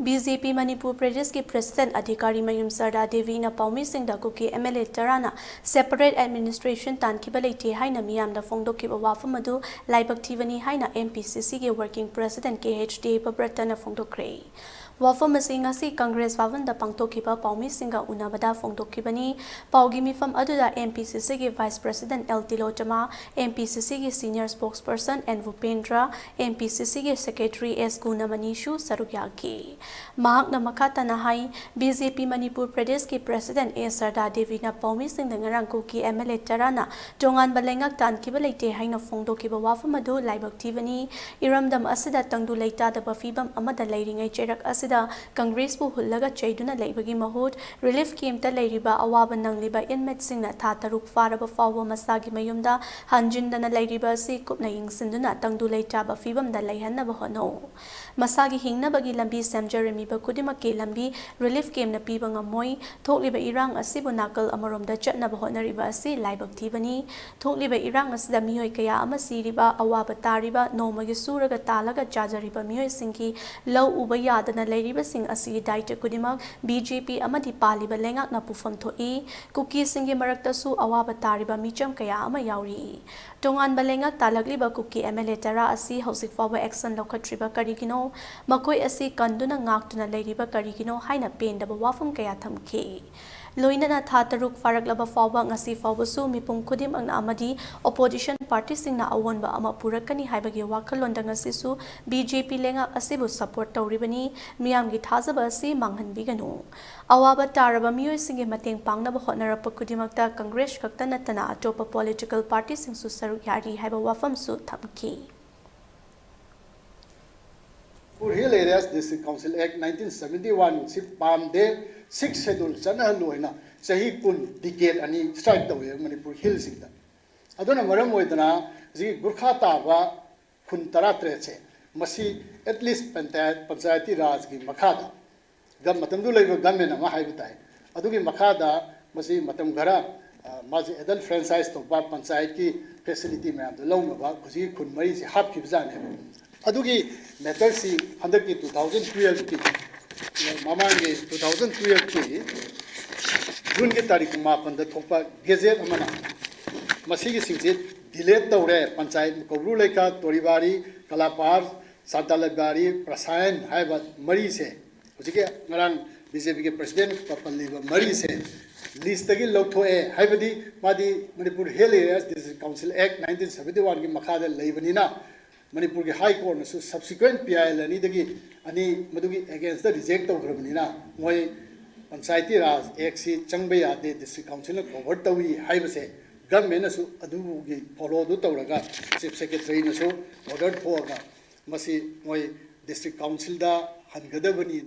BJP Manipur Pradesh के President अधिकारी मयूम सरदा देवी न पाउमी सिंह दा कुकी MLA तराना separate administration तानखिबा लेते हाइना मियाम दा फोंदोखिबा वाफम अदु लाइबक थीवनी हाइना MPCC के working president KHD पब्रतन फोंदोखरे वाफम असी कांग्रेस भवन दा पांगथोखिबा पाउमी सिंह उनाबदा फोंदोखिबनी पाउगी मिफम अदुदा MPCC के vice president L तिलोचमा MPCC के senior spokesperson N Vupendra MPCC के secretary S Gunamanisu सरुयाकी महाकना मखातना हाई BJP Manipur Pradesh के President A Sarda Devi na पाउमी सिंह नंगरंग कुकी MLA तराना टोंगान बलेंगक तानखिबा लेते हाइना फोंदोखिबा वाफम अदु लाइबक थीवनी इरमदम असिदा तंगदु लेतादबा फिबम अमदा लेरिंगै चेरक असिदा कांग्रेस बु हुल्लगा चैदुना लेबगी महुत रिलीफ कैम्प लेरिबा अवाबा नंगलिबा इनमेट सिंगना था तरुक फारबा फावबा मसागी मयुमदा हंजिंदना लेरिबा असि कुपना यिंगसिंदुना तंगदु लेताबा फिबमदा लेहन्नबा होनो मसागी हिंगनबगी लंबी सेमजरमिबा खुदिमकके लंबी रिलीफ कैम्प न पीबा ngमोई थोकलिबा इरांग असिबु नाकल अमरोमदा चटनबा होनरिबा असि लाइबक थीबनी थोकलिबा इरांग असिदा मियोय कया अमा सिरिबा अवाबा तारिबा नोमगी सूरगा तालगा चाजरिबा मियोय सिंगी लौ उबा यादना लेरिबा सिंग असि दायित्व खुदिमक BJP अमदि पालिबा लेंगाकना पुफम थोई कुकी सिंगी मरक्तसु अवाबा तारिबा मिचम कया अमा याउरी टोंगान बलेंगाक तालगलिबा कुकी MLA तरा असि हौसिक फावबा एक्शन लौखत्रिबा करिगिनो मकोय असि कंदुना ngaktuna लेरिबा करिगिनो हाइना पेंदबा वाफम कया थमखे लोइनना था तरुक फारकलबा फावबा ngasi फावबसु मिपुम खुदिम अंगना अमदि opposition party सिंगना अवोनबा अमा पुरकनी हाइबगे वाखलोंदा ngasisu BJP लेंगा असिबु सपोर्ट तौरिबनी मियामगी थाजबा असि मांगहनबिगनु अवाबा तारबा मियोय सिंगे मतेंग पांगनबा होनरप खुदिमक्ता कांग्रेस खक्ता नतना अटोपा political party सिंगसु सरुक यारी हाइबा वाफमसु थमखी Manipur Hill Areas District Council Act 1971 si pamde 6 schedule chana loina sahi kun decade ani strike tawe Manipur Hill singda aduna maram oidana ji gurkha ta ba khun taratre che masi at least panchayati raj gi makhada gam matam du leiba government ma haibutai adugi makhada masi matam gara maji adult franchise to ba panchayat ki facility ma do lawna ba kuji khun mari si hap ki bjane adugi matter si under ki 2012 ki mamang ge 2012 ki June ki tarikh ma panda thokpa gazette amana masi gi singje delete tawre panchayat kobru leka toribari kalapar santalabari prasayan haiba mari se hojike ngarang BJP ke president papalli mari se list tagi lothoe haibadi madi Manipur Hill Areas District Council Act 1971 ki makhada leibanina Manipur ke High Court nasu subsequent PIL ani dagi ani madugi against the reject tawgrabnina moi panchayati raj act si changba yade district council na cover tawi haibase government nasu adugi follow du tawraga chief secretary nasu order thoga masi moi district council da hangadabani